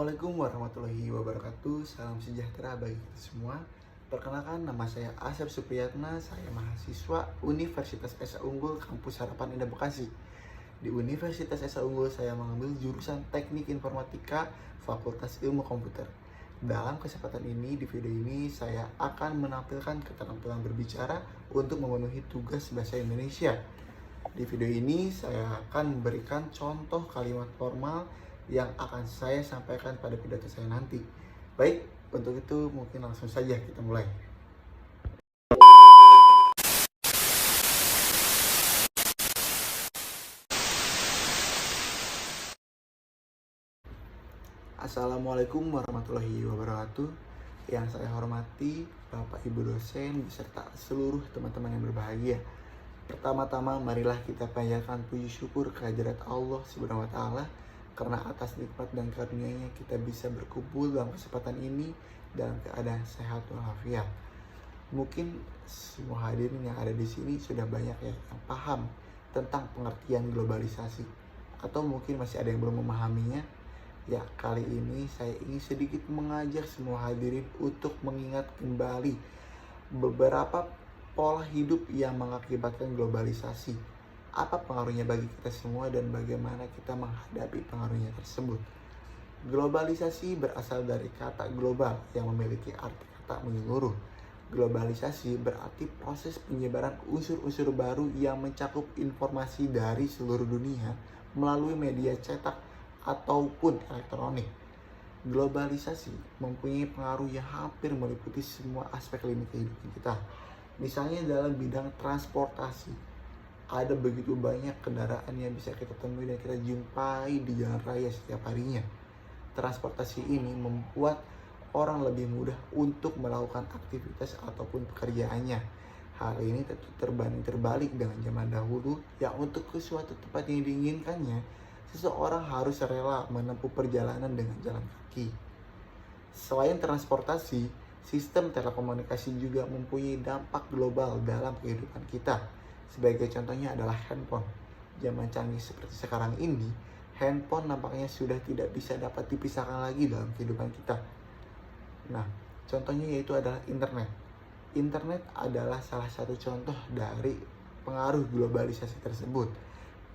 Assalamualaikum warahmatullahi wabarakatuh. Salam sejahtera bagi kita semua. Perkenalkan, nama saya Asep Supriyatna. Saya mahasiswa Universitas Esa Unggul Kampus Harapan Indah Bekasi. Di Universitas Esa Unggul saya mengambil jurusan Teknik Informatika Fakultas Ilmu Komputer. Dalam kesempatan ini, di video ini saya akan menampilkan keterampilan berbicara untuk memenuhi tugas bahasa Indonesia. Di video ini saya akan memberikan contoh kalimat formal yang akan saya sampaikan pada pidato saya nanti. Baik, untuk itu mungkin langsung saja kita mulai. Assalamualaikum warahmatullahi wabarakatuh. Yang saya hormati Bapak Ibu dosen beserta seluruh teman-teman yang berbahagia. Pertama-tama marilah kita panjatkan puji syukur kehadirat Allah Subhanahu wa taala karena atas nikmat dan karunia-Nya kita bisa berkumpul dalam kesempatan ini dalam keadaan sehat walafiat. Mungkin semua hadirin yang ada di sini sudah banyak yang paham tentang pengertian globalisasi, atau mungkin masih ada yang belum memahaminya. Ya, kali ini saya ingin sedikit mengajak semua hadirin untuk mengingat kembali beberapa pola hidup yang mengakibatkan globalisasi. Apa pengaruhnya bagi kita semua dan bagaimana kita menghadapi pengaruhnya tersebut. Globalisasi berasal dari kata global yang memiliki arti kata menyeluruh. Globalisasi berarti proses penyebaran unsur-unsur baru yang mencakup informasi dari seluruh dunia melalui media cetak ataupun elektronik. Globalisasi mempunyai pengaruh yang hampir meliputi semua aspek lini kehidupan kita. Misalnya dalam bidang transportasi, ada begitu banyak kendaraan yang bisa kita temui dan kita jumpai di jalan raya setiap harinya. Transportasi ini membuat orang lebih mudah untuk melakukan aktivitas ataupun pekerjaannya. Hal ini tentu terbanding terbalik dengan zaman dahulu yang untuk ke suatu tempat yang diinginkannya, seseorang harus rela menempuh perjalanan dengan jalan kaki. Selain transportasi, sistem telekomunikasi juga mempunyai dampak global dalam kehidupan kita. Sebagai contohnya adalah handphone. Zaman canggih seperti sekarang ini, handphone nampaknya sudah tidak bisa dapat dipisahkan lagi dalam kehidupan kita. Nah, contohnya yaitu adalah internet. Internet adalah salah satu contoh dari pengaruh globalisasi tersebut.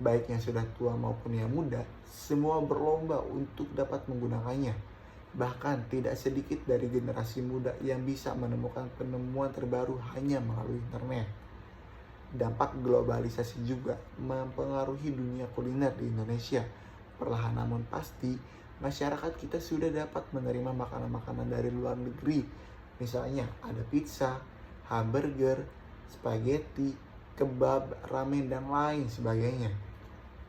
Baik yang sudah tua maupun yang muda, semua berlomba untuk dapat menggunakannya. Bahkan tidak sedikit dari generasi muda yang bisa menemukan penemuan terbaru hanya melalui internet. Dampak globalisasi juga mempengaruhi dunia kuliner di Indonesia. Perlahan namun pasti, masyarakat kita sudah dapat menerima makanan-makanan dari luar negeri. Misalnya ada pizza, hamburger, spaghetti, kebab, ramen, dan lain sebagainya.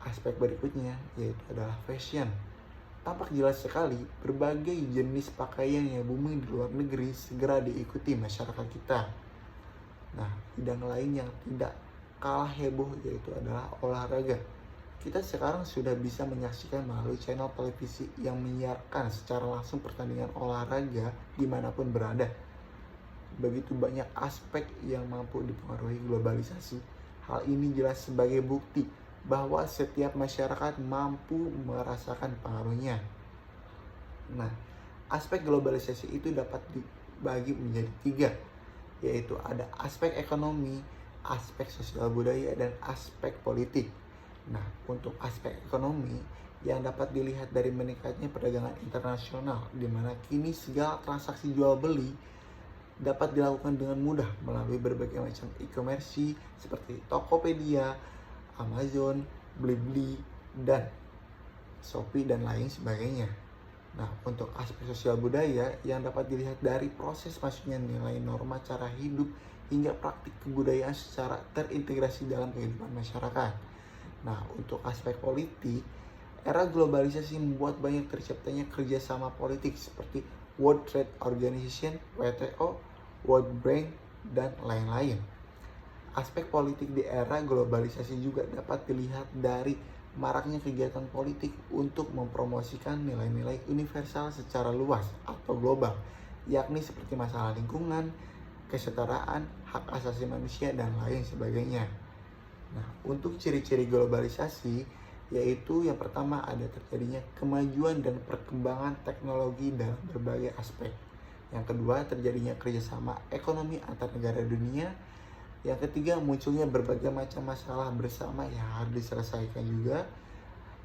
Aspek berikutnya yaitu adalah fashion. Tampak jelas sekali berbagai jenis pakaian yang booming di luar negeri segera diikuti masyarakat kita. Nah, bidang lain yang tidak kalah heboh yaitu adalah olahraga. Kita sekarang sudah bisa menyaksikan melalui channel televisi yang menyiarkan secara langsung pertandingan olahraga dimanapun berada. Begitu banyak aspek yang mampu dipengaruhi globalisasi. Hal ini jelas sebagai bukti bahwa setiap masyarakat mampu merasakan pengaruhnya. Nah, aspek globalisasi itu dapat dibagi menjadi 3, yaitu ada aspek ekonomi, aspek sosial budaya, dan aspek politik. Nah, untuk aspek ekonomi yang dapat dilihat dari meningkatnya perdagangan internasional, di mana kini segala transaksi jual beli dapat dilakukan dengan mudah melalui berbagai macam e-commerce seperti Tokopedia, Amazon, Blibli, dan Shopee, dan lain sebagainya. Nah, untuk aspek sosial budaya yang dapat dilihat dari proses masuknya nilai norma cara hidup hingga praktik kebudayaan secara terintegrasi dalam kehidupan masyarakat. Nah, untuk aspek politik, era globalisasi membuat banyak terciptanya kerjasama politik seperti World Trade Organization, WTO, World Bank, dan lain-lain. Aspek politik di era globalisasi juga dapat dilihat dari maraknya kegiatan politik untuk mempromosikan nilai-nilai universal secara luas atau global, yakni seperti masalah lingkungan, kesetaraan, hak asasi manusia, dan lain sebagainya. Nah, untuk ciri-ciri globalisasi yaitu yang pertama ada terjadinya kemajuan dan perkembangan teknologi dalam berbagai aspek. Yang kedua, terjadinya kerjasama ekonomi antar negara dunia. Yang ketiga, munculnya berbagai macam masalah bersama yang harus diselesaikan juga.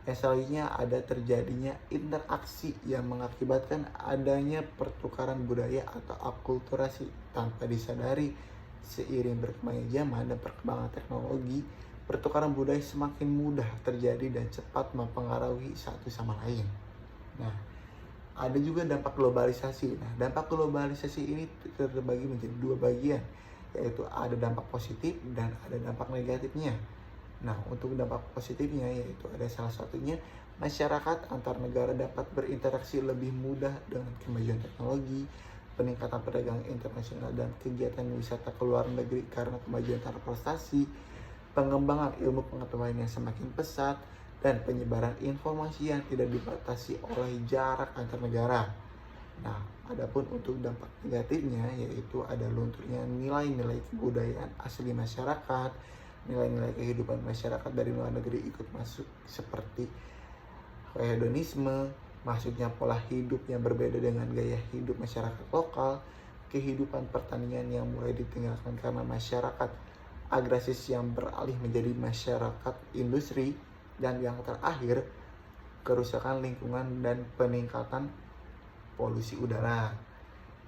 Yang selanjutnya ada terjadinya interaksi yang mengakibatkan adanya pertukaran budaya atau akulturasi tanpa disadari. Seiring berkembangnya zaman dan perkembangan teknologi, pertukaran budaya semakin mudah terjadi dan cepat mempengaruhi satu sama lain. Nah, ada juga dampak globalisasi. Nah, dampak globalisasi ini terbagi menjadi dua bagian, yaitu ada dampak positif dan ada dampak negatifnya. Nah, untuk dampak positifnya yaitu ada salah satunya masyarakat antar negara dapat berinteraksi lebih mudah dengan kemajuan teknologi, peningkatan perdagangan internasional dan kegiatan wisata ke luar negeri karena kemajuan transportasi, pengembangan ilmu pengetahuan yang semakin pesat, dan penyebaran informasi yang tidak dibatasi oleh jarak antar negara. Nah, adapun untuk dampak negatifnya yaitu ada lunturnya nilai-nilai kebudayaan asli masyarakat, nilai-nilai kehidupan masyarakat dari luar negeri ikut masuk seperti hedonisme, masuknya pola hidup yang berbeda dengan gaya hidup masyarakat lokal, kehidupan pertanian yang mulai ditinggalkan karena masyarakat agresif yang beralih menjadi masyarakat industri, dan yang terakhir kerusakan lingkungan dan peningkatan polusi udara.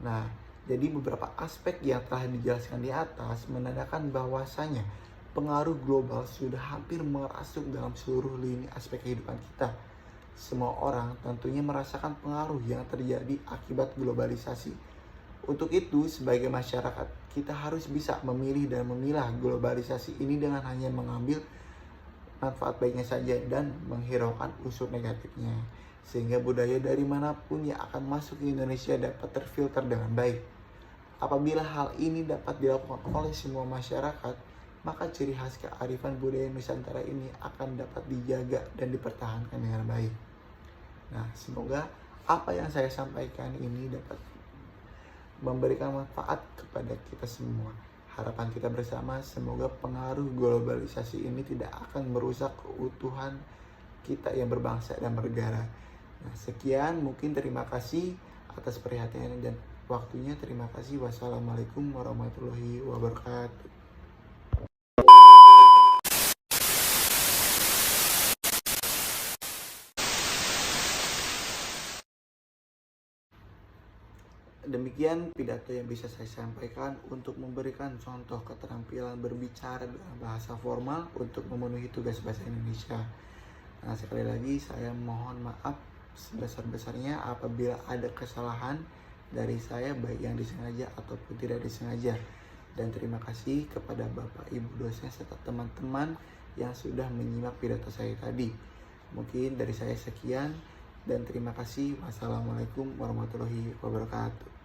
Nah, jadi beberapa aspek yang telah dijelaskan di atas menandakan bahwasanya pengaruh global sudah hampir merasuk dalam seluruh lini aspek kehidupan kita. Semua orang tentunya merasakan pengaruh yang terjadi akibat globalisasi. Untuk itu, sebagai masyarakat, kita harus bisa memilih dan memilah globalisasi ini dengan hanya mengambil manfaat baiknya saja dan menghiraukan unsur negatifnya. Sehingga budaya dari manapun yang akan masuk ke Indonesia dapat terfilter dengan baik. Apabila hal ini dapat dilakukan oleh semua masyarakat, maka ciri khas kearifan budaya Nusantara ini akan dapat dijaga dan dipertahankan dengan baik. Nah, semoga apa yang saya sampaikan ini dapat memberikan manfaat kepada kita semua. Harapan kita bersama, semoga pengaruh globalisasi ini tidak akan merusak keutuhan kita yang berbangsa dan bernegara. Nah, sekian, mungkin terima kasih atas perhatian dan waktunya. Terima kasih. Wassalamualaikum warahmatullahi wabarakatuh. Demikian pidato yang bisa saya sampaikan untuk memberikan contoh keterampilan berbicara dalam bahasa formal untuk memenuhi tugas bahasa Indonesia. Nah, sekali lagi saya mohon maaf sebesar-besarnya apabila ada kesalahan dari saya, baik yang disengaja ataupun tidak disengaja. Dan terima kasih kepada Bapak Ibu dosen serta teman-teman yang sudah menyimak pidato saya tadi. Mungkin dari saya sekian dan terima kasih. Wassalamualaikum warahmatullahi wabarakatuh.